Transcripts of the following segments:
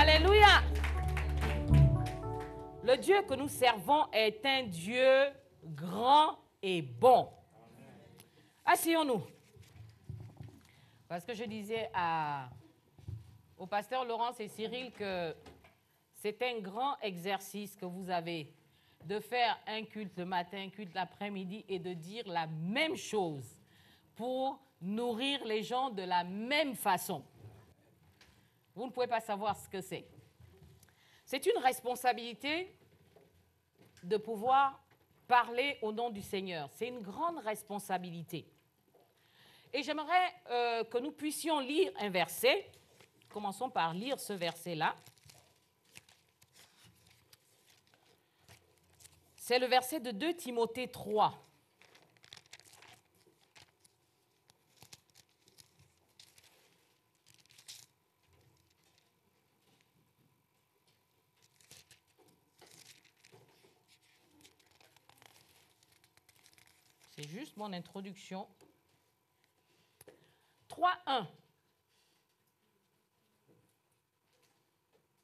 Alléluia. Le Dieu que nous servons est un Dieu grand et bon. Asseyons-nous. Parce que je disais au pasteur Laurence et Cyril que c'est un grand exercice que vous avez de faire un culte le matin, un culte l'après-midi et de dire la même chose pour nourrir les gens de la même façon. Vous ne pouvez pas savoir ce que c'est. C'est une responsabilité de pouvoir parler au nom du Seigneur. C'est une grande responsabilité. Et j'aimerais que nous puissions lire un verset. Commençons par lire ce verset-là. C'est le verset de 2 Timothée 3. C'est juste mon introduction. 3.1.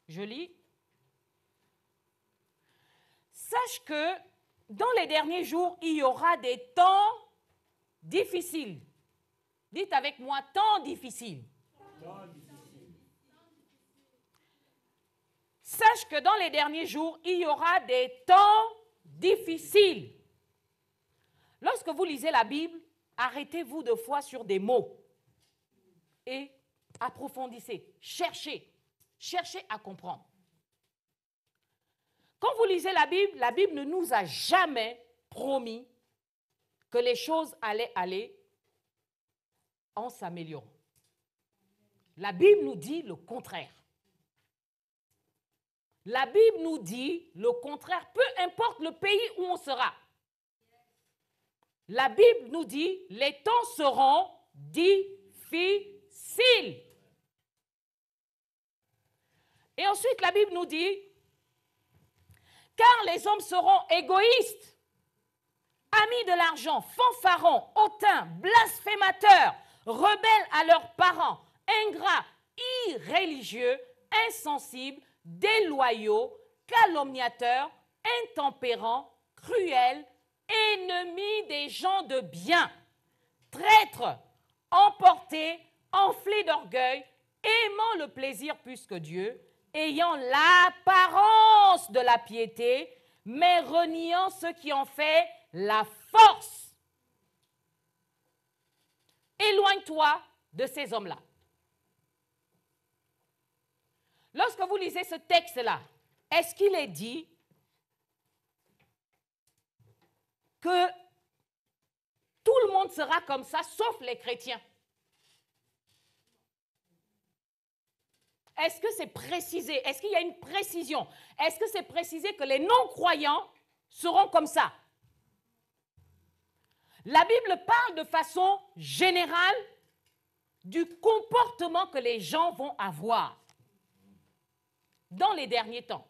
Je lis. Sache que dans les derniers jours, il y aura des temps difficiles. Dites avec moi, temps difficiles. Sache que dans les derniers jours, il y aura des temps difficiles. Lorsque vous lisez la Bible, arrêtez-vous de fois sur des mots et approfondissez, cherchez à comprendre. Quand vous lisez la Bible ne nous a jamais promis que les choses allaient aller en s'améliorant. La Bible nous dit le contraire. La Bible nous dit le contraire, peu importe le pays où on sera. La Bible nous dit les temps seront difficiles. Et ensuite, la Bible nous dit car les hommes seront égoïstes, amis de l'argent, fanfarons, hautains, blasphémateurs, rebelles à leurs parents, ingrats, irréligieux, insensibles, déloyaux, calomniateurs, intempérants, cruels, ennemis des gens de bien, traîtres, emportés, enflés d'orgueil, aimant le plaisir plus que Dieu, ayant l'apparence de la piété, mais reniant ce qui en fait la force. Éloigne-toi de ces hommes-là. Lorsque vous lisez ce texte-là, est-ce qu'il est dit que tout le monde sera comme ça, sauf les chrétiens? Est-ce que c'est précisé? Est-ce qu'il y a une précision? Est-ce que c'est précisé que les non-croyants seront comme ça? La Bible parle de façon générale du comportement que les gens vont avoir dans les derniers temps.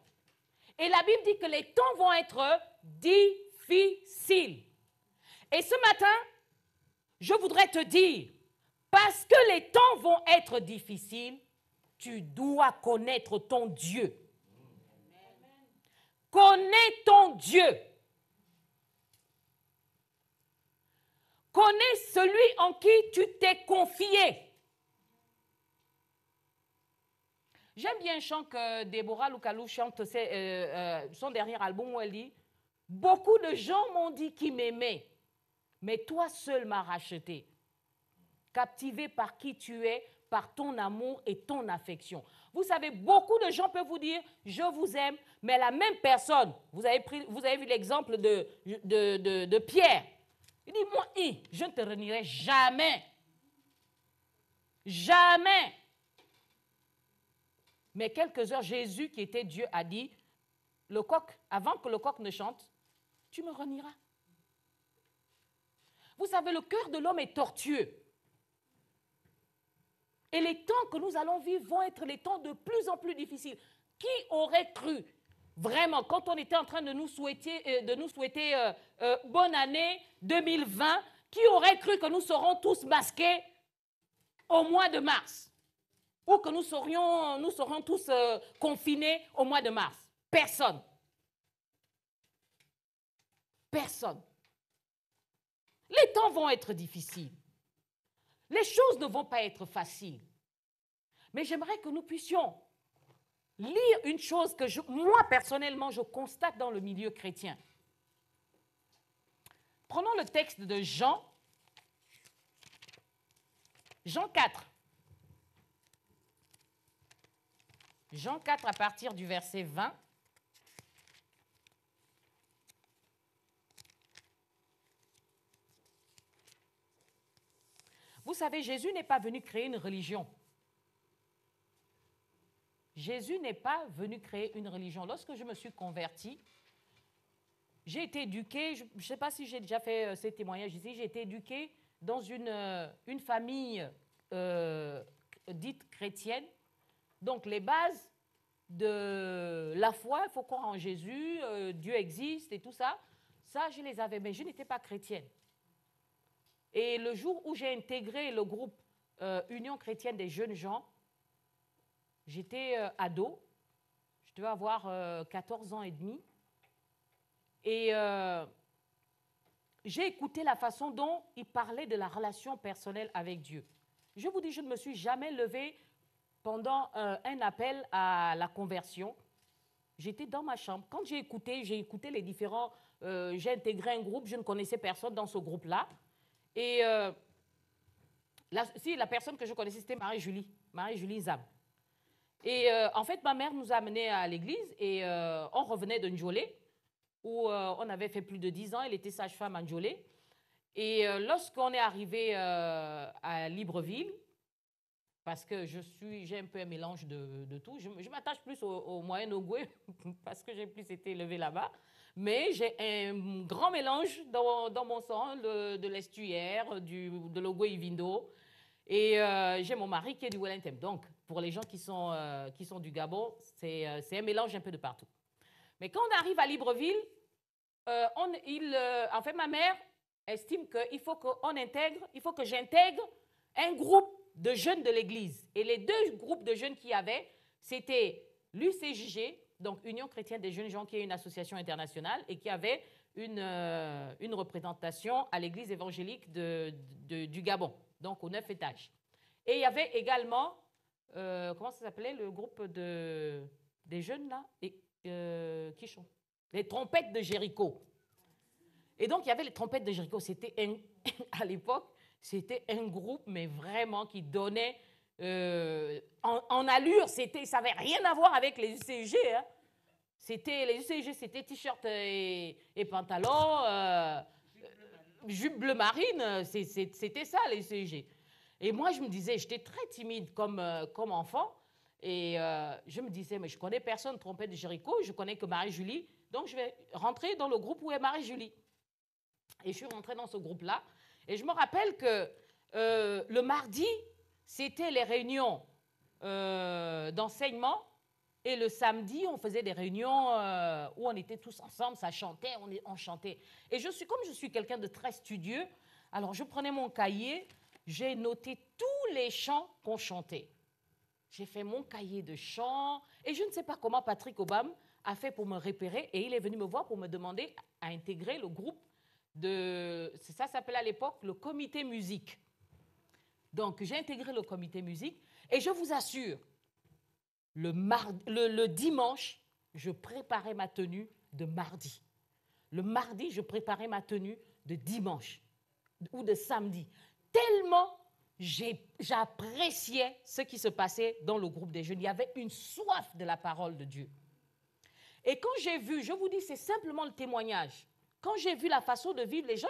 Et la Bible dit que les temps vont être difficiles. Et ce matin, je voudrais te dire, parce que les temps vont être difficiles, tu dois connaître ton Dieu. Connais ton Dieu. Connais celui en qui tu t'es confié. J'aime bien un chant que Déborah Loukalou chante, son dernier album où elle dit « Beaucoup de gens m'ont dit qu'ils m'aimaient, mais toi seul m'as racheté. Captivé par qui tu es, par ton amour et ton affection. » Vous savez, beaucoup de gens peuvent vous dire « Je vous aime », mais la même personne, vous avez vu l'exemple de Pierre. Il dit « Moi, je ne te renierai jamais. Jamais. » Mais quelques heures, Jésus, qui était Dieu, a dit « Le coq, avant que le coq ne chante, tu me renieras. » Vous savez, le cœur de l'homme est tortueux. Et les temps que nous allons vivre vont être les temps de plus en plus difficiles. Qui aurait cru, vraiment, quand on était en train de nous souhaiter, bonne année 2020, qui aurait cru que nous serons tous masqués au mois de mars? ou que nous serions tous confinés au mois de mars. Personne. Personne. Les temps vont être difficiles. Les choses ne vont pas être faciles. Mais j'aimerais que nous puissions lire une chose que moi, personnellement, je constate dans le milieu chrétien. Prenons le texte de Jean. Jean 4. Jean 4 à partir du verset 20. Vous savez, Jésus n'est pas venu créer une religion. Jésus n'est pas venu créer une religion. Lorsque je me suis convertie, j'ai été éduquée, je ne sais pas si j'ai déjà fait ces témoignages ici, j'ai été éduquée dans une famille dite chrétienne. Donc les bases de la foi, il faut croire en Jésus, Dieu existe et tout ça, ça je les avais, mais je n'étais pas chrétienne. Et le jour où j'ai intégré le groupe Union chrétienne des jeunes gens, j'étais ado, je devais avoir 14 ans et demi, et j'ai écouté la façon dont il parlait de la relation personnelle avec Dieu. Je vous dis, je ne me suis jamais levée pendant un appel à la conversion. J'étais dans ma chambre. Quand j'ai écouté les différents... j'ai intégré un groupe, je ne connaissais personne dans ce groupe-là. Et la personne que je connaissais, c'était Marie-Julie Zam. Et en fait, ma mère nous a amenés à l'église et on revenait de Ndjolé, où on avait fait plus de 10 ans. Elle était sage-femme à Ndjolé. Et lorsqu'on est arrivé à Libreville, parce que j'ai un peu un mélange de tout, je m'attache plus au Moyen-Ogoué, parce que j'ai plus été élevée là-bas. Mais j'ai un grand mélange dans mon sang, de l'estuaire, de l'Ogoué Ivindo. Et j'ai mon mari qui est du Wellington. Donc, pour les gens qui sont du Gabon, c'est un mélange un peu de partout. Mais quand on arrive à Libreville, en fait, ma mère estime qu'il faut que j'intègre un groupe de jeunes de l'Église. Et les deux groupes de jeunes qu'il y avait, c'était l'UCJG, donc Union chrétienne des jeunes gens, qui est une association internationale, et qui avait une représentation à l'Église évangélique du Gabon, donc aux 9 étages. Et il y avait également, comment ça s'appelait, le groupe des jeunes là, qui chantent, les trompettes de Jéricho. Et donc il y avait les trompettes de Jéricho. C'était à l'époque, c'était un groupe, mais vraiment qui donnait en allure. Ça n'avait rien à voir avec les UCG. Hein. Les UCG, c'était t-shirt et pantalon, jupe bleu marine. C'était ça, les UCG. Et moi, je me disais, j'étais très timide comme enfant. Et je me disais, mais je connais personne, trompette de Jéricho, je connais que Marie-Julie. Donc, je vais rentrer dans le groupe où est Marie-Julie. Et je suis rentrée dans ce groupe-là. Et je me rappelle que le mardi, c'était les réunions d'enseignement. Et le samedi, on faisait des réunions où on était tous ensemble, ça chantait, on chantait. Et comme je suis quelqu'un de très studieux, alors je prenais mon cahier, j'ai noté tous les chants qu'on chantait. J'ai fait mon cahier de chants. Et je ne sais pas comment Patrick Obama a fait pour me repérer. Et il est venu me voir pour me demander à intégrer le groupe ça s'appelait à l'époque le comité musique. Donc, j'ai intégré le comité musique et je vous assure, le dimanche, je préparais ma tenue de mardi. Le mardi, je préparais ma tenue de dimanche ou de samedi. Tellement j'appréciais ce qui se passait dans le groupe des jeunes. Il y avait une soif de la parole de Dieu. Et quand j'ai vu, je vous dis, c'est simplement le témoignage. Quand j'ai vu la façon de vivre les gens,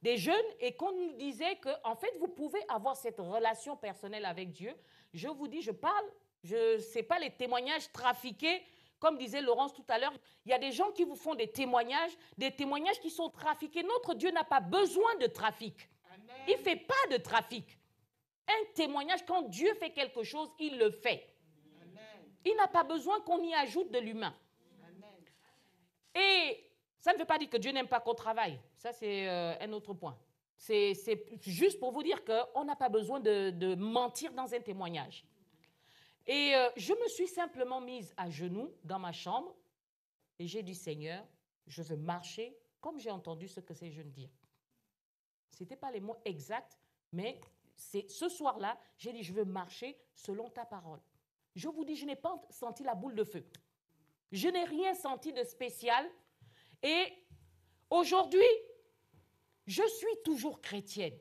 des jeunes, et qu'on nous disait qu'en fait, vous pouvez avoir cette relation personnelle avec Dieu, je vous dis, je ne sais pas les témoignages trafiqués, comme disait Laurence tout à l'heure, il y a des gens qui vous font des témoignages qui sont trafiqués. Notre Dieu n'a pas besoin de trafic. Amen. Il ne fait pas de trafic. Un témoignage, quand Dieu fait quelque chose, il le fait. Amen. Il n'a pas besoin qu'on y ajoute de l'humain. Amen. Et ça ne veut pas dire que Dieu n'aime pas qu'on travaille. Ça, c'est un autre point. C'est juste pour vous dire qu'on n'a pas besoin de mentir dans un témoignage. Et je me suis simplement mise à genoux dans ma chambre et j'ai dit, Seigneur, je veux marcher comme j'ai entendu ce que ces jeunes dire. Ce n'étaient pas les mots exacts, mais ce soir-là, j'ai dit, je veux marcher selon ta parole. Je vous dis, je n'ai pas senti la boule de feu. Je n'ai rien senti de spécial. Et aujourd'hui, je suis toujours chrétienne.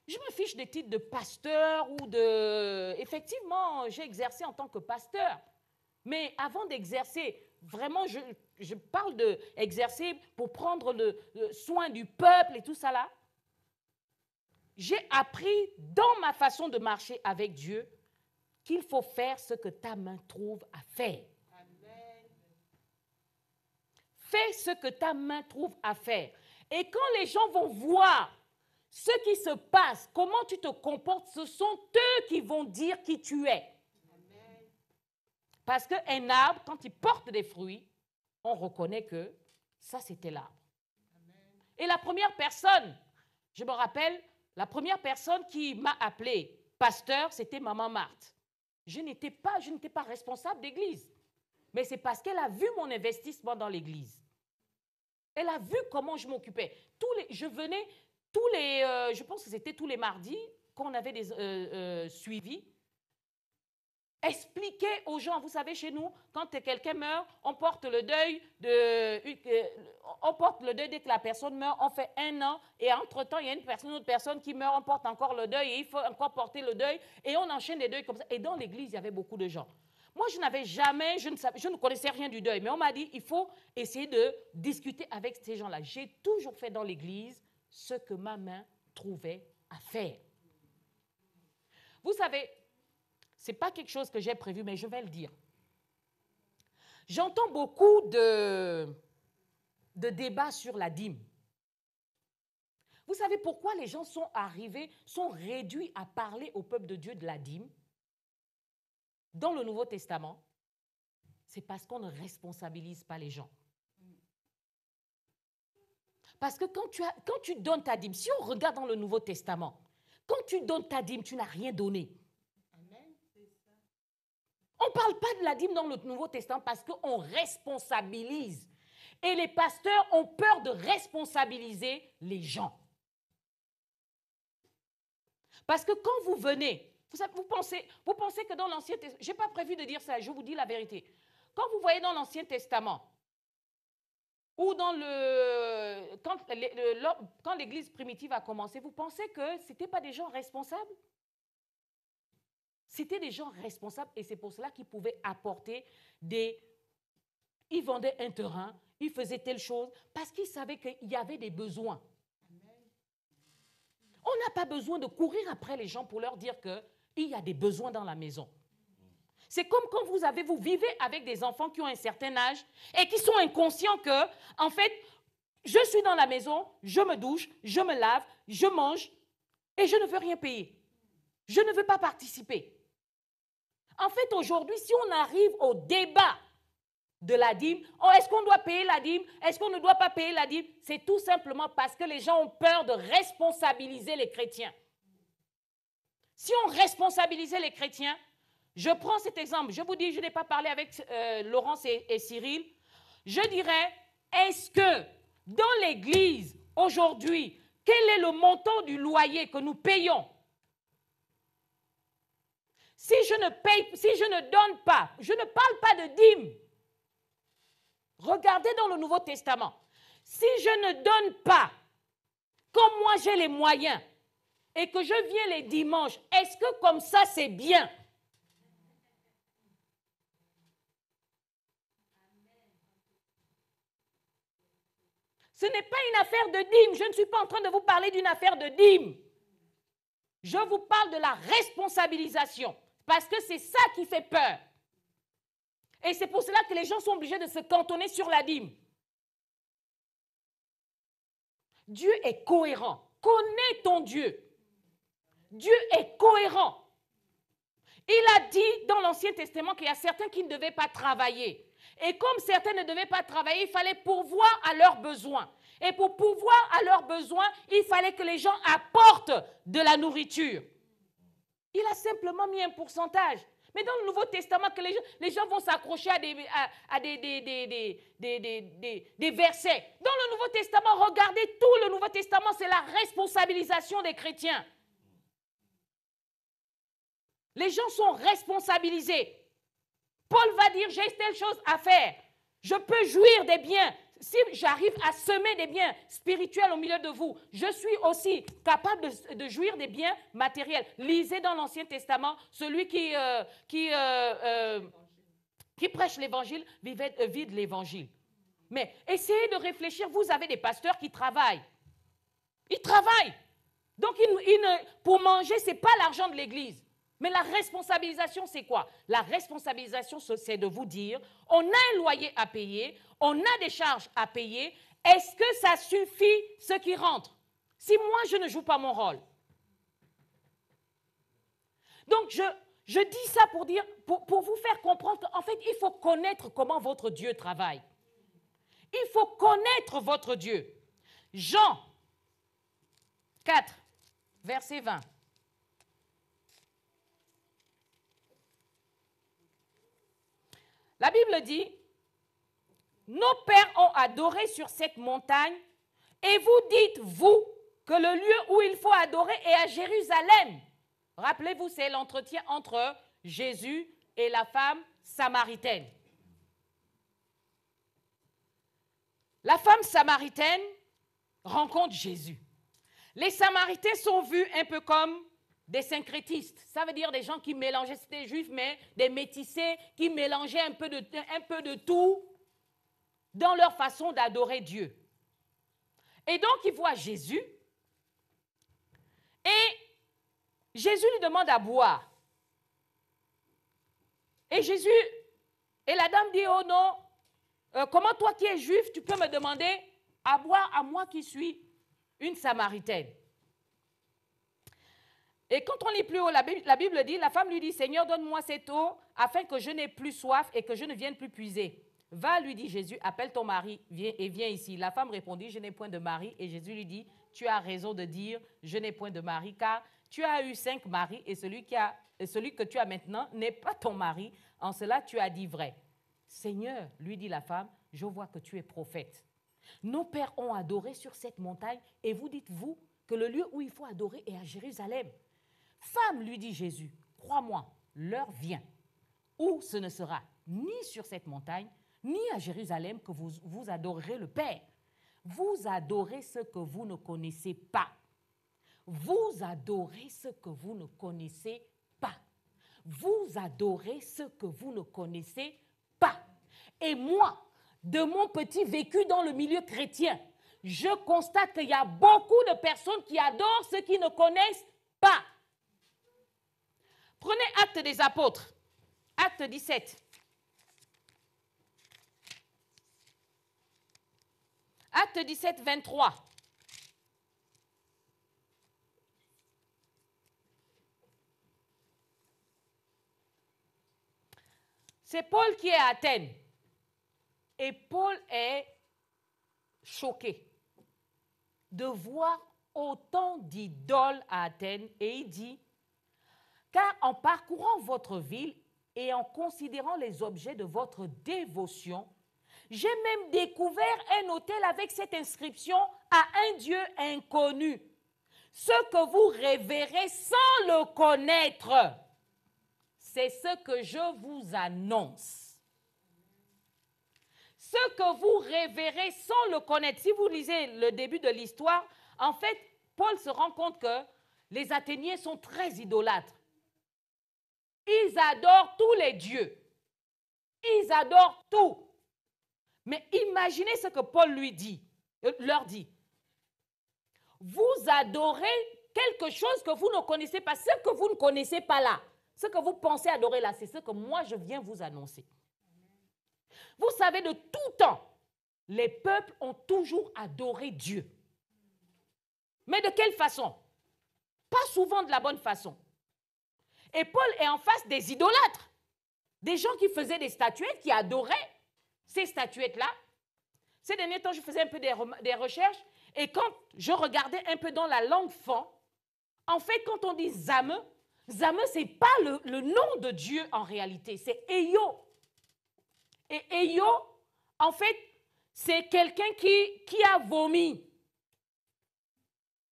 Je me fiche des titres de pasteur ou de... Effectivement, j'ai exercé en tant que pasteur. Mais avant d'exercer, vraiment, je parle d'exercer pour prendre le soin du peuple et tout ça là. J'ai appris dans ma façon de marcher avec Dieu qu'il faut faire ce que ta main trouve à faire. Amen. Fais ce que ta main trouve à faire. Et quand les gens vont voir ce qui se passe, comment tu te comportes, ce sont eux qui vont dire qui tu es. Amen. Parce qu'un arbre, quand il porte des fruits, on reconnaît que ça, c'était l'arbre. Et la première personne, je me rappelle, la première personne qui m'a appelé pasteur, c'était maman Marthe. Je n'étais pas responsable d'église. Mais c'est parce qu'elle a vu mon investissement dans l'église. Elle a vu comment je m'occupais. Je venais je pense que c'était tous les mardis, quand on avait des suivis, expliquer aux gens, vous savez, chez nous, quand quelqu'un meurt, on porte le deuil dès que la personne meurt, on fait 1 an, et entre-temps, il y a une autre personne qui meurt, on porte encore le deuil, et il faut encore porter le deuil, et on enchaîne les deuils comme ça. Et dans l'église, il y avait beaucoup de gens. Moi, je ne connaissais rien du deuil, mais on m'a dit, il faut essayer de discuter avec ces gens-là. J'ai toujours fait dans l'église ce que ma main trouvait à faire. Vous savez, ce n'est pas quelque chose que j'ai prévu, mais je vais le dire. J'entends beaucoup de débats sur la dîme. Vous savez pourquoi les gens sont réduits à parler au peuple de Dieu de la dîme dans le Nouveau Testament? C'est parce qu'on ne responsabilise pas les gens. Parce que quand tu donnes ta dîme, si on regarde dans le Nouveau Testament, quand tu donnes ta dîme, tu n'as rien donné. On ne parle pas de la dîme dans le Nouveau Testament parce qu'on responsabilise. Et les pasteurs ont peur de responsabiliser les gens. Parce que quand vous venez, vous pensez que dans l'Ancien Testament, je n'ai pas prévu de dire ça, je vous dis la vérité. Quand vous voyez dans l'Ancien Testament, ou quand l'Église primitive a commencé, vous pensez que ce n'étaient pas des gens responsables? C'était des gens responsables et c'est pour cela qu'ils pouvaient apporter ils vendaient un terrain, ils faisaient telle chose, parce qu'ils savaient qu'il y avait des besoins. On n'a pas besoin de courir après les gens pour leur dire qu'il y a des besoins dans la maison. C'est comme quand vous vivez avec des enfants qui ont un certain âge et qui sont inconscients que, en fait, je suis dans la maison, je me douche, je me lave, je mange et je ne veux rien payer. Je ne veux pas participer. En fait, aujourd'hui, si on arrive au débat de la dîme, est-ce qu'on doit payer la dîme? Est-ce qu'on ne doit pas payer la dîme? C'est tout simplement parce que les gens ont peur de responsabiliser les chrétiens. Si on responsabilisait les chrétiens, je prends cet exemple, je vous dis, je n'ai pas parlé avec Laurence et Cyril, je dirais, est-ce que dans l'église, aujourd'hui, quel est le montant du loyer que nous payons? Si je ne donne pas, je ne parle pas de dîme. Regardez dans le Nouveau Testament. Si je ne donne pas, comme moi j'ai les moyens, et que je viens les dimanches, est-ce que comme ça c'est bien? Ce n'est pas une affaire de dîme. Je ne suis pas en train de vous parler d'une affaire de dîme. Je vous parle de la responsabilisation. Parce que c'est ça qui fait peur. Et c'est pour cela que les gens sont obligés de se cantonner sur la dîme. Dieu est cohérent. Connais ton Dieu. Dieu est cohérent. Il a dit dans l'Ancien Testament qu'il y a certains qui ne devaient pas travailler. Et comme certains ne devaient pas travailler, il fallait pourvoir à leurs besoins. Et pour pourvoir à leurs besoins, il fallait que les gens apportent de la nourriture. Il a simplement mis un pourcentage. Mais dans le Nouveau Testament, que les gens vont s'accrocher à des versets. Dans le Nouveau Testament, regardez tout le Nouveau Testament, c'est la responsabilisation des chrétiens. Les gens sont responsabilisés. Paul va dire, j'ai telle chose à faire. Je peux jouir des biens. Si j'arrive à semer des biens spirituels au milieu de vous, je suis aussi capable de jouir des biens matériels. Lisez dans l'Ancien Testament, celui qui prêche l'évangile vide l'évangile. Mais essayez de réfléchir, vous avez des pasteurs qui travaillent. Ils travaillent. Donc, pour manger, ce n'est pas l'argent de l'église. Mais la responsabilisation, c'est quoi? La responsabilisation, c'est de vous dire, on a un loyer à payer, on a des charges à payer. Est-ce que ça suffit ce qui rentre? Si moi, je ne joue pas mon rôle. Donc, je dis ça pour dire, pour vous faire comprendre qu'en fait, il faut connaître comment votre Dieu travaille. Il faut connaître votre Dieu. Jean 4, verset 20. La Bible dit, nos pères ont adoré sur cette montagne et vous dites, vous, que le lieu où il faut adorer est à Jérusalem. Rappelez-vous, c'est l'entretien entre Jésus et la femme samaritaine. La femme samaritaine rencontre Jésus. Les Samaritains sont vus un peu comme des syncrétistes. Ça veut dire des gens qui mélangeaient, c'était des juifs, mais des métissés qui mélangeaient un peu de tout dans leur façon d'adorer Dieu. Et donc, ils voient Jésus et Jésus lui demande à boire. Et la dame dit, oh non, comment toi qui es juif, tu peux me demander à boire à moi qui suis une Samaritaine? Et quand on lit plus haut, la Bible dit, la femme lui dit, Seigneur, donne-moi cette eau afin que je n'ai plus soif et que je ne vienne plus puiser. Va, lui dit Jésus, appelle ton mari et viens ici. La femme répondit, je n'ai point de mari. Et Jésus lui dit, tu as raison de dire, je n'ai point de mari, car tu as eu 5 maris et celui que tu as maintenant n'est pas ton mari. En cela, tu as dit vrai. Seigneur, lui dit la femme, je vois que tu es prophète. Nos pères ont adoré sur cette montagne et vous dites, vous, que le lieu où il faut adorer est à Jérusalem. Femme, lui dit Jésus, crois-moi, l'heure vient où ce ne sera ni sur cette montagne, ni à Jérusalem que vous adorerez le Père. Vous adorez ce que vous ne connaissez pas. Vous adorez ce que vous ne connaissez pas. Vous adorez ce que vous ne connaissez pas. Et moi, de mon petit vécu dans le milieu chrétien, je constate qu'il y a beaucoup de personnes qui adorent ce qu'ils ne connaissent pas. Prenez Actes des Apôtres, Acte 17. Acte 17, 23. C'est Paul qui est à Athènes. Et Paul est choqué de voir autant d'idoles à Athènes. Et il dit, car en parcourant votre ville et en considérant les objets de votre dévotion, j'ai même découvert un autel avec cette inscription à un Dieu inconnu. Ce que vous révérez sans le connaître, c'est ce que je vous annonce. Ce que vous révérez sans le connaître. Si vous lisez le début de l'histoire, en fait, Paul se rend compte que les Athéniens sont très idolâtres. Ils adorent tous les dieux. Ils adorent tout. Mais imaginez ce que Paul leur dit. Vous adorez quelque chose que vous ne connaissez pas. Ce que vous ne connaissez pas là, ce que vous pensez adorer là, c'est ce que moi je viens vous annoncer. Vous savez, de tout temps, les peuples ont toujours adoré Dieu. Mais de quelle façon? Pas souvent de la bonne façon. Et Paul est en face des idolâtres. Des gens qui faisaient des statuettes, qui adoraient ces statuettes-là. Ces derniers temps, je faisais un peu des recherches. Et quand je regardais un peu dans la langue fon, en fait, quand on dit zame, Zame, ce n'est pas le nom de Dieu en réalité, c'est Eyo. Et Eyo, en fait, c'est quelqu'un qui a vomi.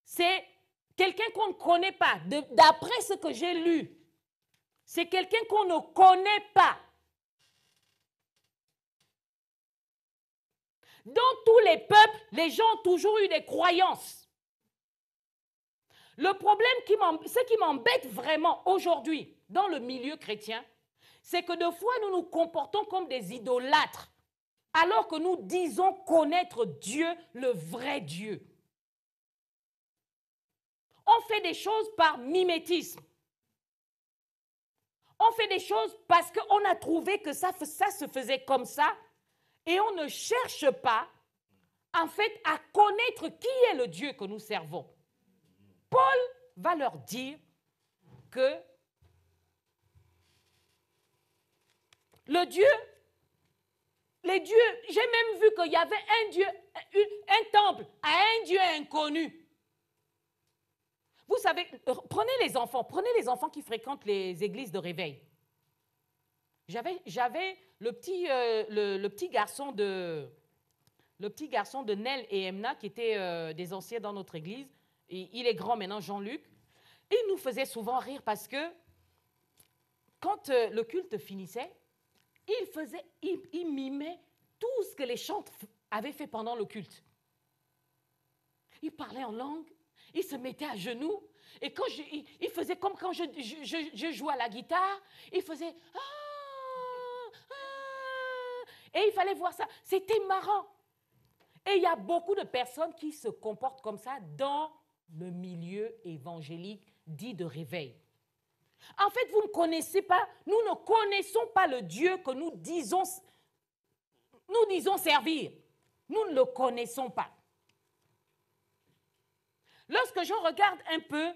C'est quelqu'un qu'on ne connaît pas. D'après ce que j'ai lu, c'est quelqu'un qu'on ne connaît pas. Dans tous les peuples, les gens ont toujours eu des croyances. Le problème, ce qui m'embête vraiment aujourd'hui dans le milieu chrétien, c'est que de fois nous nous comportons comme des idolâtres, alors que nous disons connaître Dieu, le vrai Dieu. On fait des choses par mimétisme. On fait des choses parce qu'on a trouvé que ça se faisait comme ça, et on ne cherche pas, en fait, à connaître qui est le Dieu que nous servons. Paul va leur dire que le Dieu, les dieux, j'ai même vu qu'il y avait un Dieu, un temple à un Dieu inconnu. Vous savez, prenez les enfants qui fréquentent les églises de réveil. J'avais le petit garçon de Nel et Emna qui étaient des anciens dans notre église. Et il est grand maintenant, Jean-Luc. Il nous faisait souvent rire parce que quand le culte finissait, il mimait tout ce que les chantres avaient fait pendant le culte. Il parlait en langue, il se mettait à genoux, et quand il faisait comme quand je jouais à la guitare, il faisait et il fallait voir ça. C'était marrant. Et il y a beaucoup de personnes qui se comportent comme ça dans le milieu évangélique dit de réveil. En fait, vous ne connaissez pas, nous ne connaissons pas le Dieu que nous disons servir. Nous ne le connaissons pas. Lorsque je regarde un peu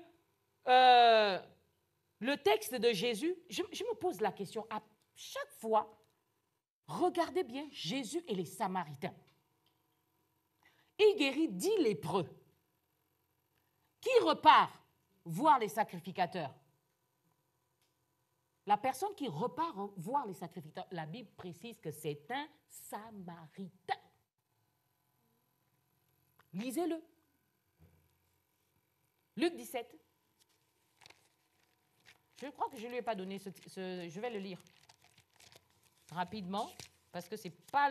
le texte de Jésus, je me pose la question, à chaque fois, regardez bien Jésus et les Samaritains. Il guérit 10 lépreux. Qui repart voir les sacrificateurs? La personne qui repart voir les sacrificateurs, la Bible précise que c'est un Samaritain. Lisez-le. Luc 17. Je crois que je ne lui ai pas donné je vais le lire rapidement, parce que ce n'est pas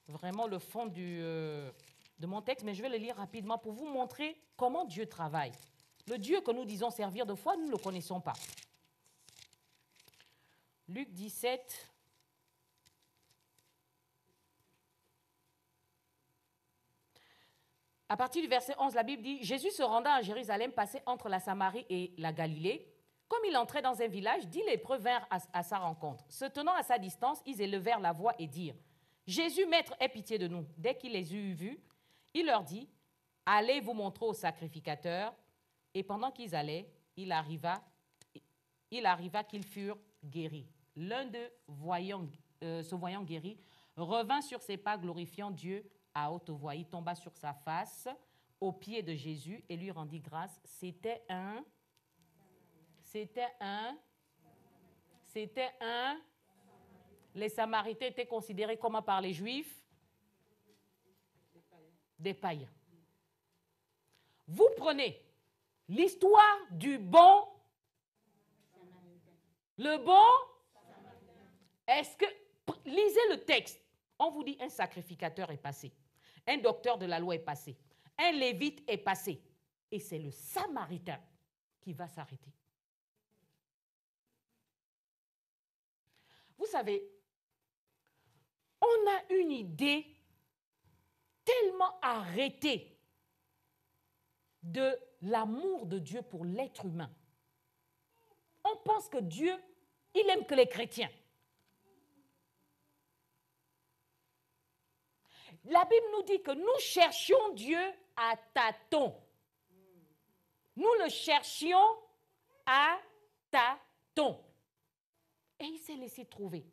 vraiment le fond de mon texte, mais je vais le lire rapidement pour vous montrer comment Dieu travaille. Le Dieu que nous disons servir, de fois, nous ne le connaissons pas. Luc 17. À partir du verset 11, la Bible dit « Jésus se rendant à Jérusalem, passait entre la Samarie et la Galilée. Comme il entrait dans un village, 10 lépreux vinrent à sa rencontre. Se tenant à sa distance, ils élevèrent la voix et dirent « Jésus, Maître, aie pitié de nous. » Dès qu'il les eut vus, il leur dit « Allez vous montrer au sacrificateur. » Et pendant qu'ils allaient, il arriva qu'ils furent guéris. L'un d'eux, se voyant guéri, revint sur ses pas, glorifiant Dieu à haute voix. Il tomba sur sa face aux pieds de Jésus et lui rendit grâce. C'était un. Les Samaritains étaient considérés comment par les Juifs? Des païens. Vous prenez l'histoire du bon, le bon, est-ce que, lisez le texte, on vous dit un sacrificateur est passé, un docteur de la loi est passé, un lévite est passé, et c'est le Samaritain qui va s'arrêter. Vous savez, on a une idée tellement arrêtée de l'amour de Dieu pour l'être humain. On pense que Dieu, il aime que les chrétiens. La Bible nous dit que nous cherchions Dieu à tâtons. Nous le cherchions à tâtons. Et il s'est laissé trouver.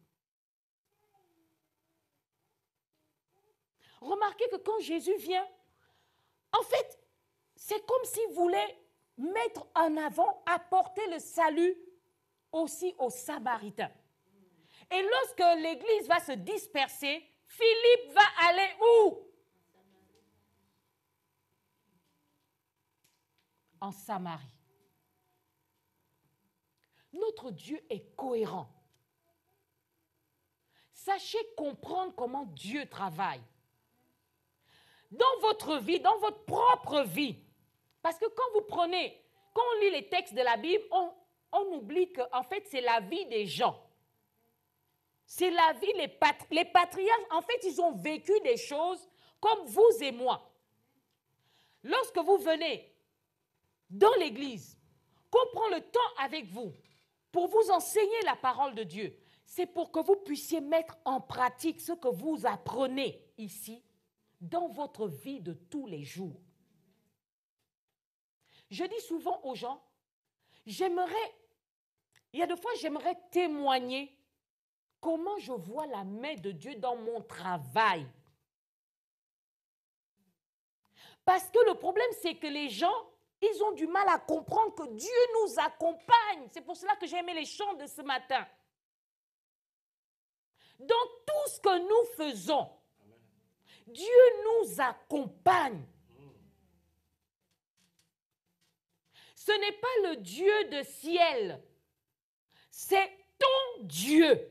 Remarquez que quand Jésus vient, en fait, c'est comme s'il voulait mettre en avant, apporter le salut aussi aux Samaritains. Et lorsque l'église va se disperser, Philippe va aller où? En Samarie. Notre Dieu est cohérent. Sachez comprendre comment Dieu travaille. Dans votre vie, dans votre propre vie. Parce que quand on lit les textes de la Bible, on oublie qu'en fait, c'est la vie des gens. C'est la vie, les patriarches, en fait, ils ont vécu des choses comme vous et moi. Lorsque vous venez dans l'église, qu'on prend le temps avec vous pour vous enseigner la parole de Dieu, c'est pour que vous puissiez mettre en pratique ce que vous apprenez ici dans votre vie de tous les jours. Je dis souvent aux gens, il y a des fois, j'aimerais témoigner comment je vois la main de Dieu dans mon travail. Parce que le problème, c'est que les gens, ils ont du mal à comprendre que Dieu nous accompagne. C'est pour cela que j'ai aimé les chants de ce matin. Dans tout ce que nous faisons, Dieu nous accompagne. Ce n'est pas le Dieu de ciel, c'est ton Dieu.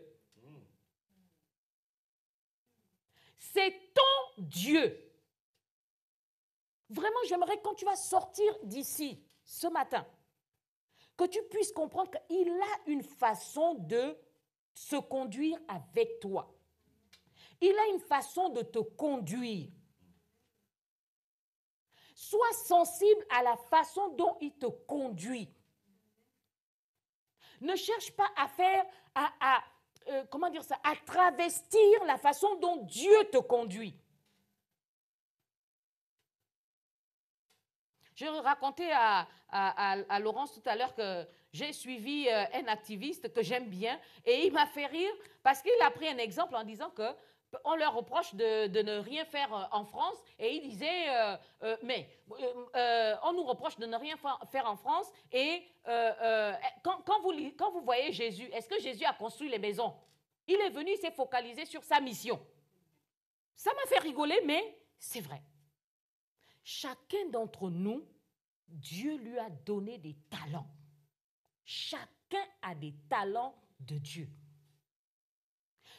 C'est ton Dieu. Vraiment, j'aimerais quand tu vas sortir d'ici ce matin, que tu puisses comprendre qu'il a une façon de se conduire avec toi. Il a une façon de te conduire. Sois sensible à la façon dont il te conduit. Ne cherche pas à faire, à travestir la façon dont Dieu te conduit. Je racontais à Laurence tout à l'heure que j'ai suivi un activiste que j'aime bien et il m'a fait rire parce qu'il a pris un exemple en disant que on leur reproche de ne rien faire en France et il disait on nous reproche de ne rien faire en France et quand vous voyez Jésus, est-ce que Jésus a construit les maisons? Il est venu, il s'est focalisé sur sa mission. Ça m'a fait rigoler, mais c'est vrai. Chacun d'entre nous, Dieu lui a donné des talents. Chacun a des talents de Dieu.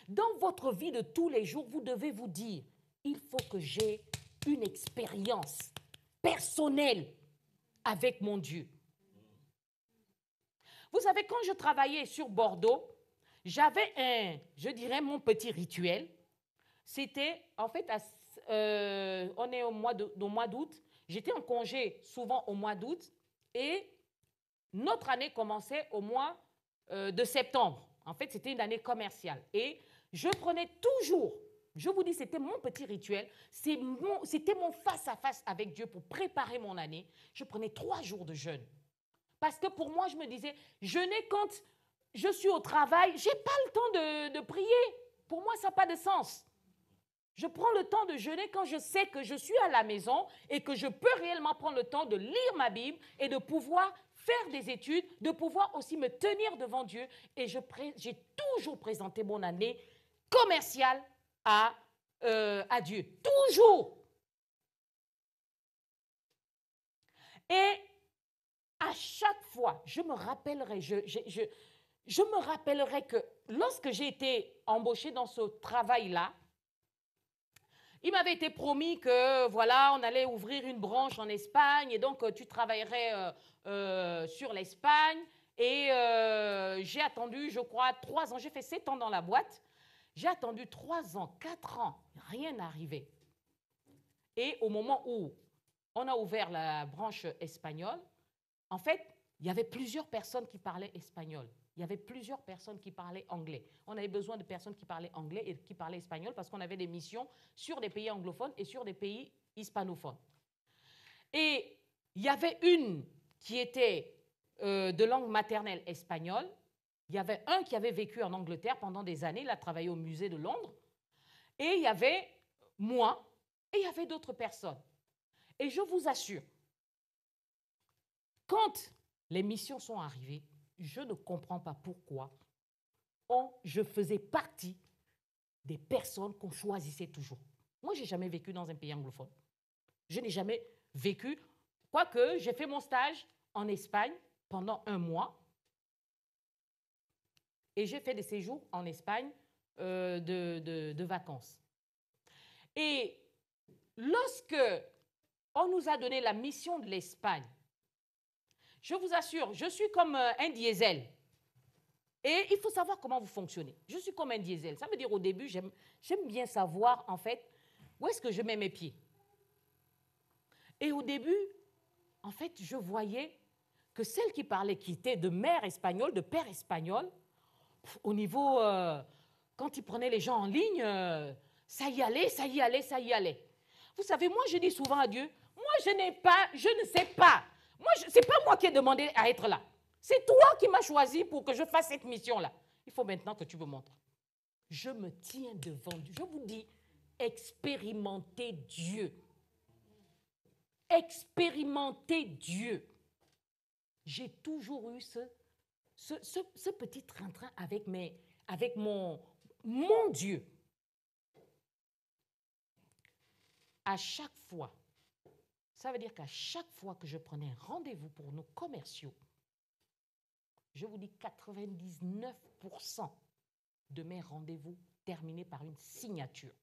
Dans votre vie de tous les jours, vous devez vous dire, il faut que j'ai une expérience personnelle avec mon Dieu. Vous savez, quand je travaillais sur Bordeaux, j'avais mon petit rituel. C'était, en fait, on est au mois d'août. J'étais en congé souvent au mois d'août et notre année commençait au mois de septembre. En fait, c'était une année commerciale. Et je prenais toujours, je vous dis, c'était mon petit rituel, c'était mon face-à-face avec Dieu pour préparer mon année. Je prenais 3 jours de jeûne. Parce que pour moi, je me disais, jeûner quand je suis au travail, je n'ai pas le temps de prier. Pour moi, ça n'a pas de sens. Je prends le temps de jeûner quand je sais que je suis à la maison et que je peux réellement prendre le temps de lire ma Bible et de pouvoir faire des études, de pouvoir aussi me tenir devant Dieu. Et j'ai toujours présenté mon année commerciale à Dieu. Toujours. Et à chaque fois, je me rappellerai que lorsque j'ai été embauchée dans ce travail-là, il m'avait été promis que, voilà, on allait ouvrir une branche en Espagne et donc tu travaillerais sur l'Espagne. Et j'ai attendu, je crois, 3 ans. J'ai fait 7 ans dans la boîte. J'ai attendu 3 ans, 4 ans. Rien n'arrivait. Et au moment où on a ouvert la branche espagnole, en fait, il y avait plusieurs personnes qui parlaient espagnol. Il y avait plusieurs personnes qui parlaient anglais. On avait besoin de personnes qui parlaient anglais et qui parlaient espagnol parce qu'on avait des missions sur des pays anglophones et sur des pays hispanophones. Et il y avait une qui était de langue maternelle espagnole. Il y avait un qui avait vécu en Angleterre pendant des années. Il a travaillé au musée de Londres. Et il y avait moi et il y avait d'autres personnes. Et je vous assure, Quand les missions sont arrivées, je ne comprends pas pourquoi je faisais partie des personnes qu'on choisissait toujours. Moi, je n'ai jamais vécu dans un pays anglophone. Je n'ai jamais vécu, quoique j'ai fait mon stage en Espagne pendant 1 mois et j'ai fait des séjours en Espagne de vacances. Et lorsque on nous a donné la mission de l'Espagne, je vous assure, je suis comme un diesel. Et il faut savoir comment vous fonctionnez. Je suis comme un diesel. Ça veut dire au début, j'aime bien savoir en fait où est-ce que je mets mes pieds. Et au début, en fait, je voyais que celle qui parlait, qui était de mère espagnole, de père espagnol, au niveau, quand il prenait les gens en ligne, ça y allait, ça y allait, ça y allait. Vous savez, moi, je dis souvent à Dieu, moi, je ne sais pas. Ce n'est pas moi qui ai demandé à être là. C'est toi qui m'as choisi pour que je fasse cette mission-là. Il faut maintenant que tu me montres. Je me tiens devant Dieu. Je vous dis, expérimentez Dieu. Expérimentez Dieu. J'ai toujours eu ce petit train-train avec mon Dieu. À chaque fois, ça veut dire qu'à chaque fois que je prenais un rendez-vous pour nos commerciaux, je vous dis 99% de mes rendez-vous terminés par une signature.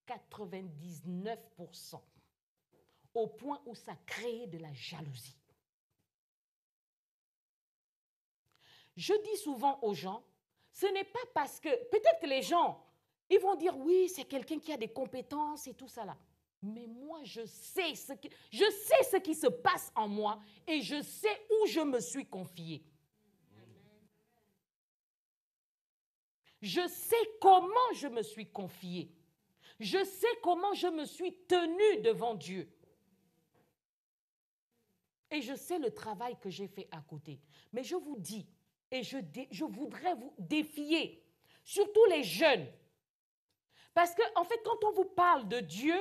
99%. Au point où ça créait de la jalousie. Je dis souvent aux gens, ce n'est pas parce que, peut-être que les gens, ils vont dire, oui, c'est quelqu'un qui a des compétences et tout ça là. Mais moi, je sais ce qui se passe en moi et je sais où je me suis confiée. Je sais comment je me suis confiée. Je sais comment je me suis tenue devant Dieu. Et je sais le travail que j'ai fait à côté. Mais je vous dis, et je voudrais vous défier, surtout les jeunes. Parce qu'en fait, quand on vous parle de Dieu,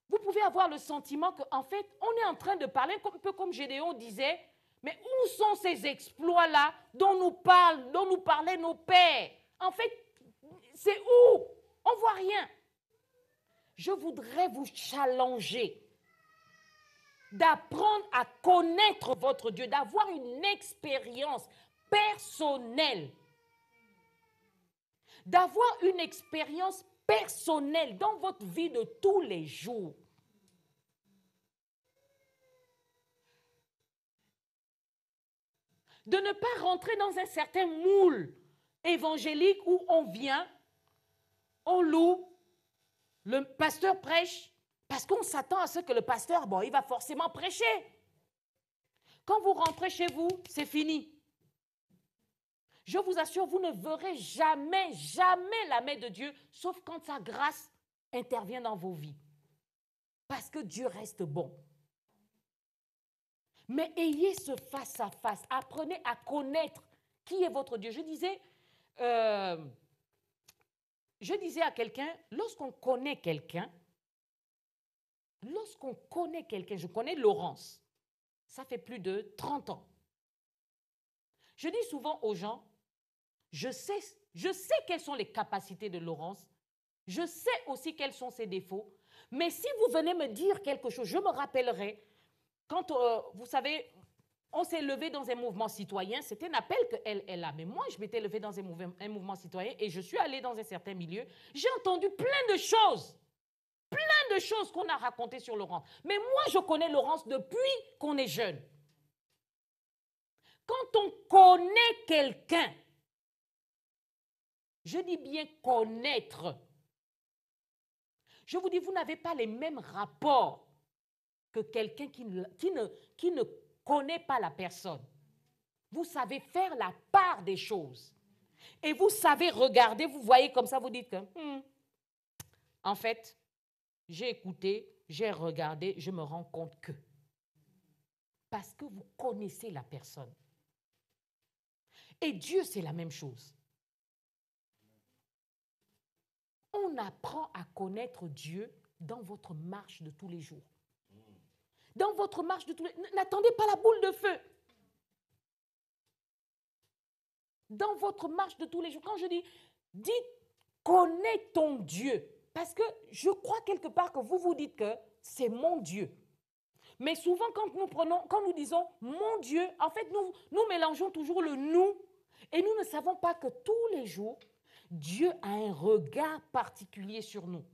vous pouvez avoir le sentiment qu'en fait, on est en train de parler, un peu comme Gédéon disait, mais où sont ces exploits-là dont nous parlaient nos pères? En fait, c'est où? On ne voit rien. Je voudrais vous challenger d'apprendre à connaître votre Dieu, d'avoir une expérience personnelle. D'avoir une expérience personnelle dans votre vie de tous les jours. De ne pas rentrer dans un certain moule évangélique où on vient, on loue, le pasteur prêche, parce qu'on s'attend à ce que le pasteur, il va forcément prêcher. Quand vous rentrez chez vous, c'est fini. Je vous assure, vous ne verrez jamais, jamais la main de Dieu, sauf quand sa grâce intervient dans vos vies. Parce que Dieu reste bon. Mais ayez ce face à face. Apprenez à connaître qui est votre Dieu. Je disais à quelqu'un, lorsqu'on connaît quelqu'un, je connais Laurence, ça fait plus de 30 ans. Je dis souvent aux gens, je sais quelles sont les capacités de Laurence, je sais aussi quels sont ses défauts, mais si vous venez me dire quelque chose, je me rappellerai, quand, vous savez, on s'est levé dans un mouvement citoyen, c'était un appel qu'elle a, mais moi, je m'étais levé dans un mouvement citoyen et je suis allée dans un certain milieu, j'ai entendu plein de choses qu'on a racontées sur Laurence. Mais moi, je connais Laurence depuis qu'on est jeune. Quand on connaît quelqu'un, je dis bien connaître, je vous dis, vous n'avez pas les mêmes rapports que quelqu'un qui ne connaît pas la personne. Vous savez faire la part des choses. Et vous savez regarder, vous voyez comme ça, vous dites que, en fait, j'ai écouté, j'ai regardé, je me rends compte que. Parce que vous connaissez la personne. Et Dieu, c'est la même chose. On apprend à connaître Dieu dans votre marche de tous les jours. Dans votre marche de tous les... N'attendez pas la boule de feu. Dans votre marche de tous les jours, quand je dis, dites, connais ton Dieu. Parce que je crois quelque part que vous vous dites que c'est mon Dieu. Mais souvent, quand nous disons mon Dieu, en fait, nous mélangeons toujours le nous et nous ne savons pas que tous les jours, Dieu a un regard particulier sur nous.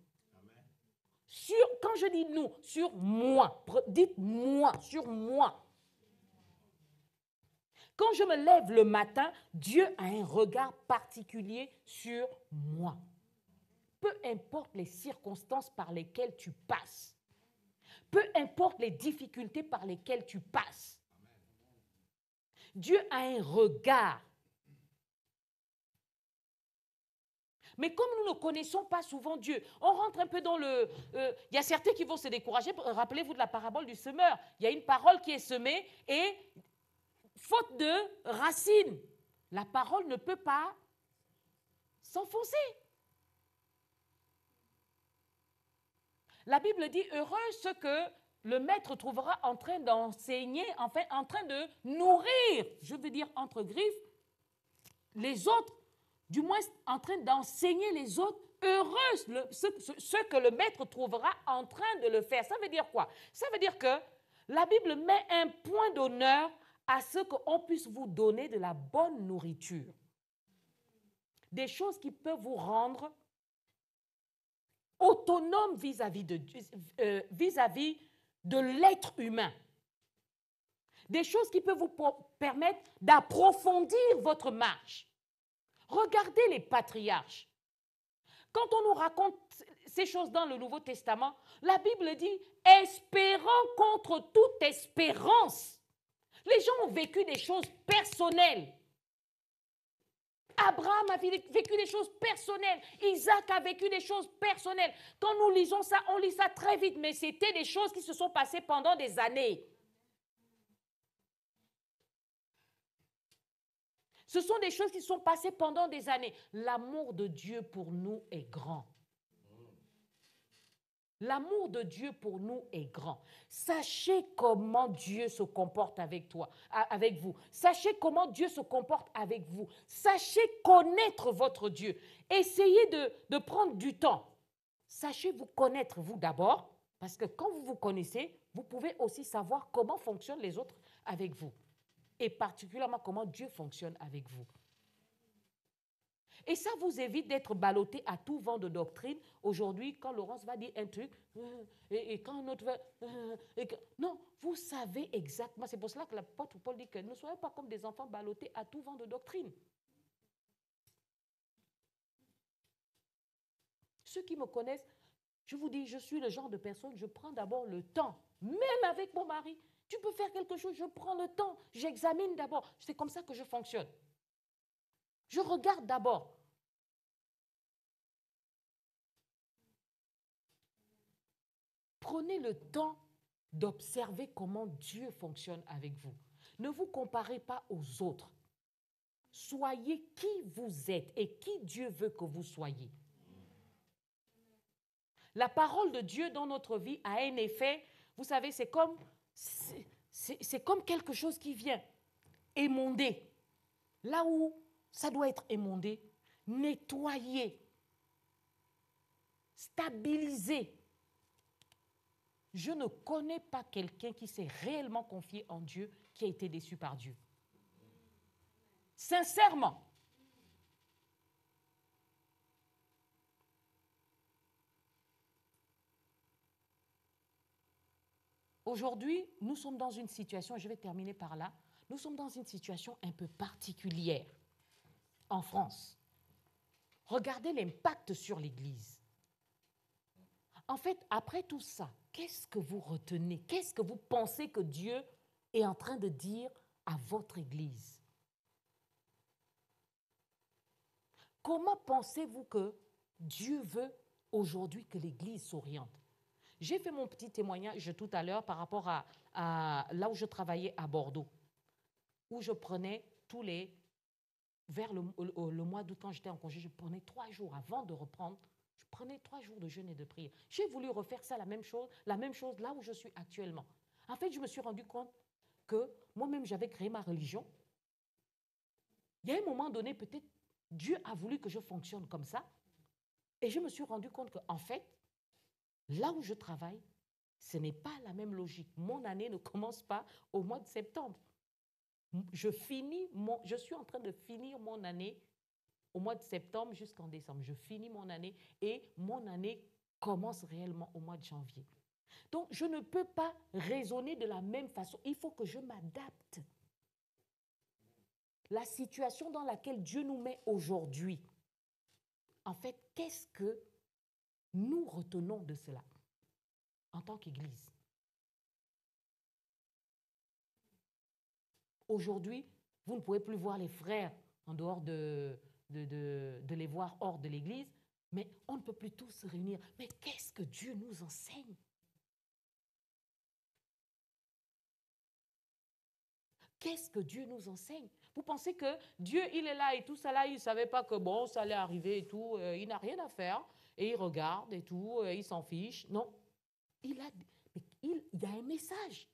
Quand je dis nous, sur moi, dites moi, sur moi. Quand je me lève le matin, Dieu a un regard particulier sur moi. Peu importe les circonstances par lesquelles tu passes, peu importe les difficultés par lesquelles tu passes, Dieu a un regard. Mais comme nous ne connaissons pas souvent Dieu, on rentre un peu dans le... Il y a certains qui vont se décourager. Rappelez-vous de la parabole du semeur. Il y a une parole qui est semée et, faute de racines, la parole ne peut pas s'enfoncer. La Bible dit, heureux ceux que le maître trouvera en train d'enseigner, enfin en train de nourrir, je veux dire entre griffes, les autres, du moins en train d'enseigner les autres, heureux ceux que le maître trouvera en train de le faire. Ça veut dire quoi? Ça veut dire que la Bible met un point d'honneur à ce qu'on puisse vous donner de la bonne nourriture. Des choses qui peuvent vous rendre autonome vis-à-vis de l'être humain. Des choses qui peuvent vous permettre d'approfondir votre marche. Regardez les patriarches. Quand on nous raconte ces choses dans le Nouveau Testament, la Bible dit « espérant contre toute espérance ». Les gens ont vécu des choses personnelles. Abraham a vécu des choses personnelles. Isaac a vécu des choses personnelles. Quand nous lisons ça, on lit ça très vite, mais c'était des choses qui se sont passées pendant des années. Ce sont des choses qui se sont passées pendant des années. L'amour de Dieu pour nous est grand. L'amour de Dieu pour nous est grand. Sachez comment Dieu se comporte avec vous. Sachez comment Dieu se comporte avec vous. Sachez connaître votre Dieu. Essayez de prendre du temps. Sachez vous connaître vous d'abord, parce que quand vous vous connaissez, vous pouvez aussi savoir comment fonctionnent les autres avec vous. Et particulièrement comment Dieu fonctionne avec vous. Et ça vous évite d'être ballotté à tout vent de doctrine. Aujourd'hui, quand Laurence va dire un truc, et quand un autre va... non, vous savez exactement. C'est pour cela que l'apôtre Paul dit que ne soyez pas comme des enfants ballottés à tout vent de doctrine. Ceux qui me connaissent, je vous dis, je suis le genre de personne, je prends d'abord le temps, même avec mon mari. Tu peux faire quelque chose, je prends le temps, j'examine d'abord. C'est comme ça que je fonctionne. Je regarde d'abord. Prenez le temps d'observer comment Dieu fonctionne avec vous. Ne vous comparez pas aux autres. Soyez qui vous êtes et qui Dieu veut que vous soyez. La parole de Dieu dans notre vie a un effet, vous savez, c'est comme quelque chose qui vient émonder. Là où ça doit être émondé, nettoyé, stabilisé. Je ne connais pas quelqu'un qui s'est réellement confié en Dieu, qui a été déçu par Dieu. Sincèrement. Aujourd'hui, nous sommes dans une situation, je vais terminer par là, nous sommes dans une situation un peu particulière en France. Regardez l'impact sur l'Église. En fait, après tout ça, qu'est-ce que vous retenez? Qu'est-ce que vous pensez que Dieu est en train de dire à votre Église? Comment pensez-vous que Dieu veut aujourd'hui que l'Église s'oriente? J'ai fait mon petit témoignage tout à l'heure par rapport à là où je travaillais à Bordeaux, où je prenais vers le mois d'août, quand j'étais en congé, je prenais 3 jours avant de reprendre. Je prenais 3 jours de jeûne et de prière. J'ai voulu refaire ça, la même chose là où je suis actuellement. En fait, je me suis rendu compte que moi-même, j'avais créé ma religion. Il y a un moment donné, peut-être, Dieu a voulu que je fonctionne comme ça. Et je me suis rendu compte qu'en fait, là où je travaille, ce n'est pas la même logique. Mon année ne commence pas au mois de septembre. Je suis en train de finir mon année au mois de septembre jusqu'en décembre. Je finis mon année et mon année commence réellement au mois de janvier. Donc, je ne peux pas raisonner de la même façon. Il faut que je m'adapte. La situation dans laquelle Dieu nous met aujourd'hui, en fait, qu'est-ce que nous retenons de cela en tant qu'Église? Aujourd'hui, vous ne pouvez plus voir les frères en dehors de les voir hors de l'Église, mais on ne peut plus tous se réunir. Mais qu'est-ce que Dieu nous enseigne? Qu'est-ce que Dieu nous enseigne? Vous pensez que Dieu, il est là et tout ça là, il ne savait pas que bon, ça allait arriver et tout, il n'a rien à faire, et il regarde et tout, il s'en fiche. Non, il y a un message.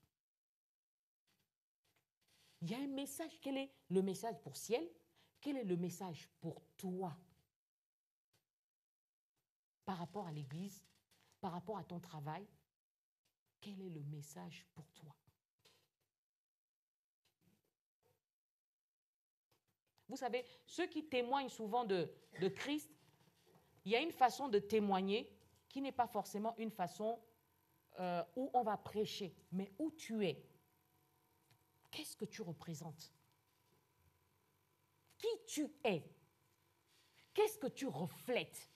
Il y a un message. Quel est le message pour Ciel? Quel est le message pour toi? Par rapport à l'Église, par rapport à ton travail, quel est le message pour toi? Vous savez, ceux qui témoignent souvent de Christ, il y a une façon de témoigner qui n'est pas forcément une façon où on va prêcher, mais où tu es. Qu'est-ce que tu représentes? Qui tu es? Qu'est-ce que tu reflètes?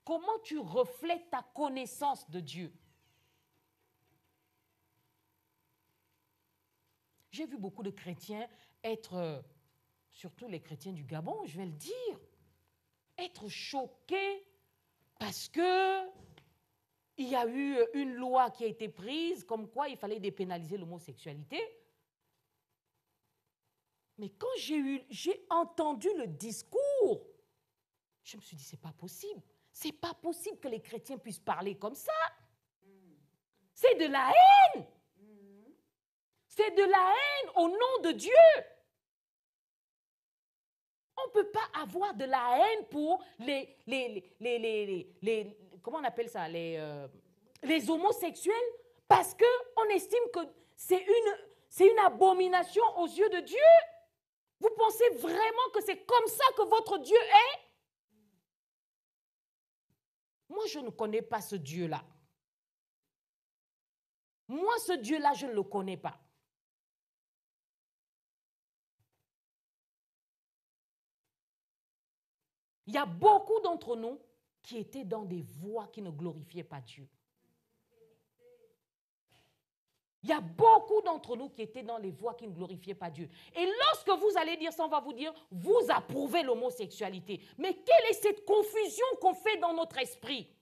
Comment tu reflètes ta connaissance de Dieu? J'ai vu beaucoup de chrétiens être, surtout les chrétiens du Gabon, je vais le dire, être choqués parce que il y a eu une loi qui a été prise comme quoi il fallait dépénaliser l'homosexualité. Mais quand j'ai entendu le discours, je me suis dit, c'est pas possible. C'est pas possible que les chrétiens puissent parler comme ça. C'est de la haine. C'est de la haine au nom de Dieu. On ne peut pas avoir de la haine pour comment on appelle ça, les homosexuels, parce qu'on estime que c'est une abomination aux yeux de Dieu. Vous pensez vraiment que c'est comme ça que votre Dieu est? Moi, je ne connais pas ce Dieu-là. Moi, ce Dieu-là, je ne le connais pas. Il y a beaucoup d'entre nous qui étaient dans des voies qui ne glorifiaient pas Dieu. Il y a beaucoup d'entre nous qui étaient dans les voies qui ne glorifiaient pas Dieu. Et lorsque vous allez dire ça, on va vous dire, vous approuvez l'homosexualité. Mais quelle est cette confusion qu'on fait dans notre esprit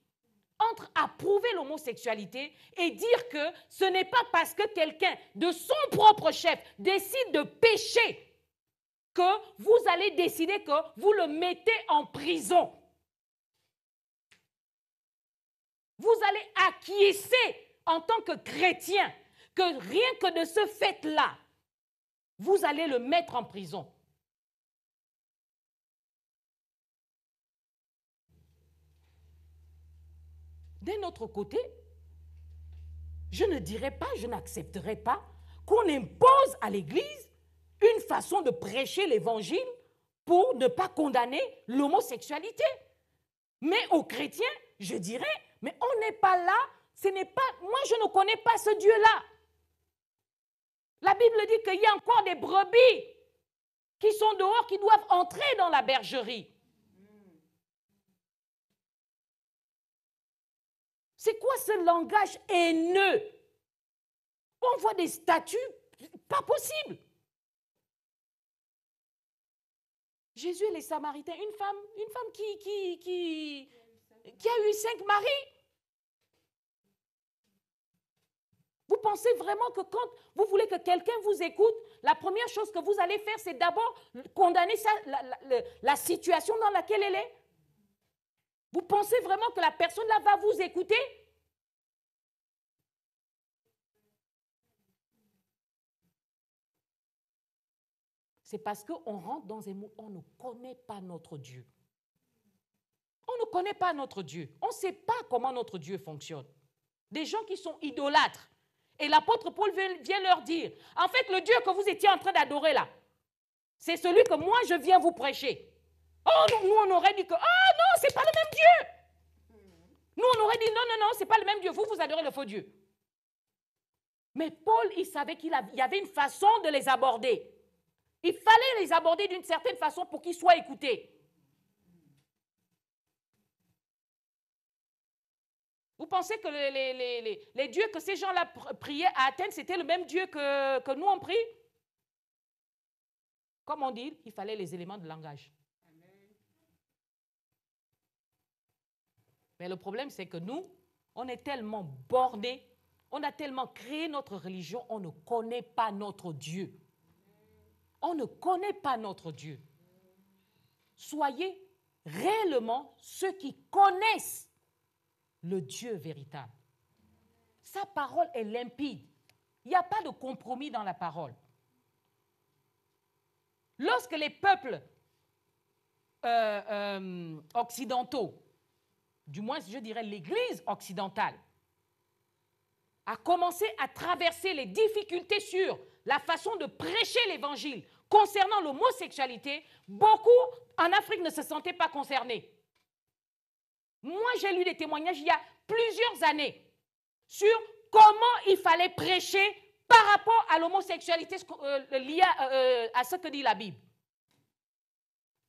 entre approuver l'homosexualité et dire que ce n'est pas parce que quelqu'un de son propre chef décide de pécher que vous allez décider que vous le mettez en prison. Vous allez acquiescer en tant que chrétien que rien que de ce fait-là, vous allez le mettre en prison. D'un autre côté, je ne dirais pas, je n'accepterai pas qu'on impose à l'Église une façon de prêcher l'Évangile pour ne pas condamner l'homosexualité. Mais aux chrétiens, je dirais, mais on n'est pas là, ce n'est pas, moi je ne connais pas ce Dieu-là. La Bible dit qu'il y a encore des brebis qui sont dehors, qui doivent entrer dans la bergerie. C'est quoi ce langage haineux? On voit des statues, pas possible. Jésus et les Samaritains, une femme qui a eu 5 maris. Vous pensez vraiment que quand vous voulez que quelqu'un vous écoute, la première chose que vous allez faire, c'est d'abord condamner ça, la situation dans laquelle elle est? Vous pensez vraiment que la personne là va vous écouter? c'est parce qu'on rentre dans un monde, on ne connaît pas notre Dieu. On ne connaît pas notre Dieu. On ne sait pas comment notre Dieu fonctionne. Des gens qui sont idolâtres. Et l'apôtre Paul vient leur dire, en fait, le Dieu que vous étiez en train d'adorer là, c'est celui que moi je viens vous prêcher. Oh, nous on aurait dit que, oh non, c'est pas le même Dieu. Nous on aurait dit, non, non, non, c'est pas le même Dieu. Vous adorez le faux Dieu. Mais Paul, il savait qu'il y avait une façon de les aborder. Il fallait les aborder d'une certaine façon pour qu'ils soient écoutés. Vous pensez que les dieux que ces gens-là priaient à Athènes, c'était le même Dieu que nous on prie? Comme on dit, il fallait les éléments de langage. Amen. Mais le problème, c'est que nous, on est tellement bornés, on a tellement créé notre religion, on ne connaît pas notre Dieu. On ne connaît pas notre Dieu. Soyez réellement ceux qui connaissent le Dieu véritable. Sa parole est limpide. Il n'y a pas de compromis dans la parole. Lorsque les peuples occidentaux, du moins je dirais l'Église occidentale, a commencé à traverser les difficultés sur la façon de prêcher l'Évangile concernant l'homosexualité, beaucoup en Afrique ne se sentaient pas concernés. Moi, j'ai lu des témoignages il y a plusieurs années sur comment il fallait prêcher par rapport à l'homosexualité liée à ce que dit la Bible.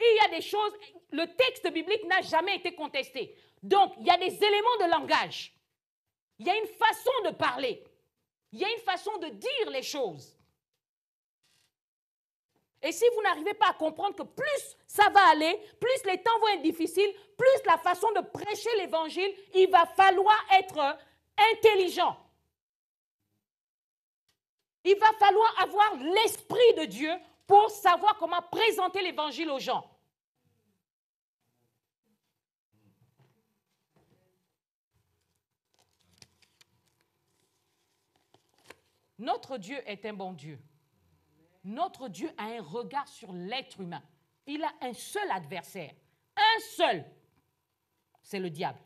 Et il y a des choses, le texte biblique n'a jamais été contesté. Donc, il y a des éléments de langage. Il y a une façon de parler. Il y a une façon de dire les choses. Et si vous n'arrivez pas à comprendre que plus ça va aller, plus les temps vont être difficiles, plus la façon de prêcher l'évangile, il va falloir être intelligent. Il va falloir avoir l'esprit de Dieu pour savoir comment présenter l'évangile aux gens. Notre Dieu est un bon Dieu. Notre Dieu a un regard sur l'être humain. Il a un seul adversaire. Un seul. C'est le diable.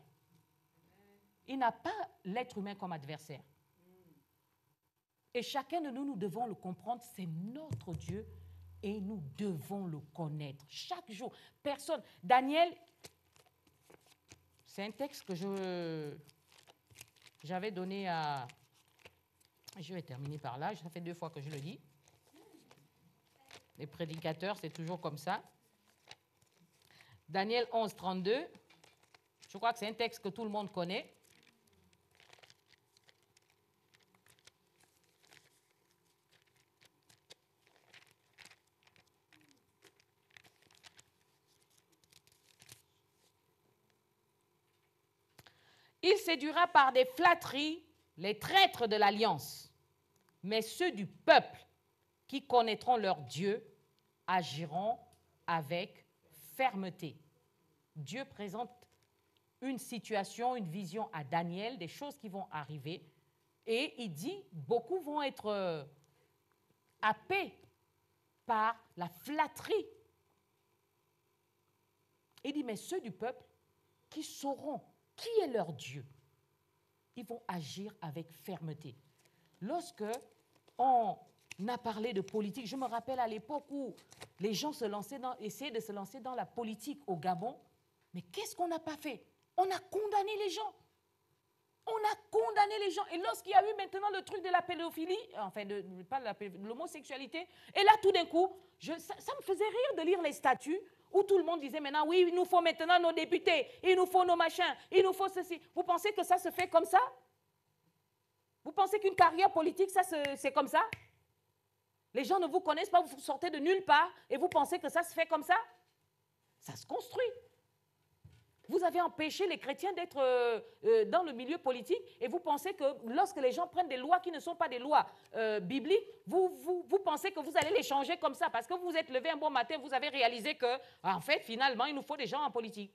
Il n'a pas l'être humain comme adversaire. Et chacun de nous, nous devons le comprendre. C'est notre Dieu et nous devons le connaître. Chaque jour. Personne. Daniel, c'est un texte que j'avais donné à... Je vais terminer par là. Ça fait 2 fois que je le dis. Les prédicateurs, c'est toujours comme ça. Daniel 11, 32. Je crois que c'est un texte que tout le monde connaît. Il séduira par des flatteries les traîtres de l'alliance, mais ceux du peuple qui connaîtront leur Dieu agiront avec fermeté. Dieu présente une situation, une vision à Daniel, des choses qui vont arriver, et il dit, beaucoup vont être happés par la flatterie. Il dit, mais ceux du peuple qui sauront qui est leur Dieu, ils vont agir avec fermeté. Lorsque on a parlé de politique, je me rappelle à l'époque où les gens essayaient de se lancer dans la politique au Gabon, mais qu'est-ce qu'on n'a pas fait? On a condamné les gens. On a condamné les gens. Et lorsqu'il y a eu maintenant le truc de la pédophilie, enfin, pas de l'homosexualité, et là, tout d'un coup, ça me faisait rire de lire les statuts où tout le monde disait maintenant, oui, il nous faut maintenant nos députés, il nous faut nos machins, il nous faut ceci. Vous pensez que ça se fait comme ça? Vous pensez qu'une carrière politique, ça c'est comme ça? Les gens ne vous connaissent pas, vous sortez de nulle part, et vous pensez que ça se fait comme ça? Ça se construit. Vous avez empêché les chrétiens d'être dans le milieu politique et vous pensez que lorsque les gens prennent des lois qui ne sont pas des lois bibliques, vous pensez que vous allez les changer comme ça parce que vous vous êtes levé un bon matin, vous avez réalisé que, en fait, finalement, il nous faut des gens en politique.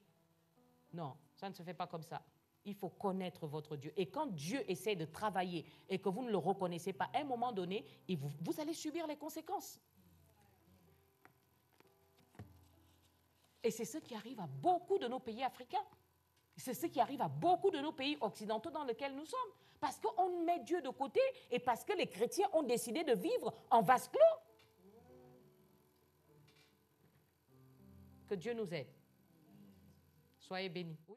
Non, ça ne se fait pas comme ça. Il faut connaître votre Dieu. Et quand Dieu essaie de travailler et que vous ne le reconnaissez pas, à un moment donné, vous allez subir les conséquences. Et c'est ce qui arrive à beaucoup de nos pays africains. C'est ce qui arrive à beaucoup de nos pays occidentaux dans lesquels nous sommes. Parce qu'on met Dieu de côté et parce que les chrétiens ont décidé de vivre en vase clos. Que Dieu nous aide. Soyez bénis. Oui.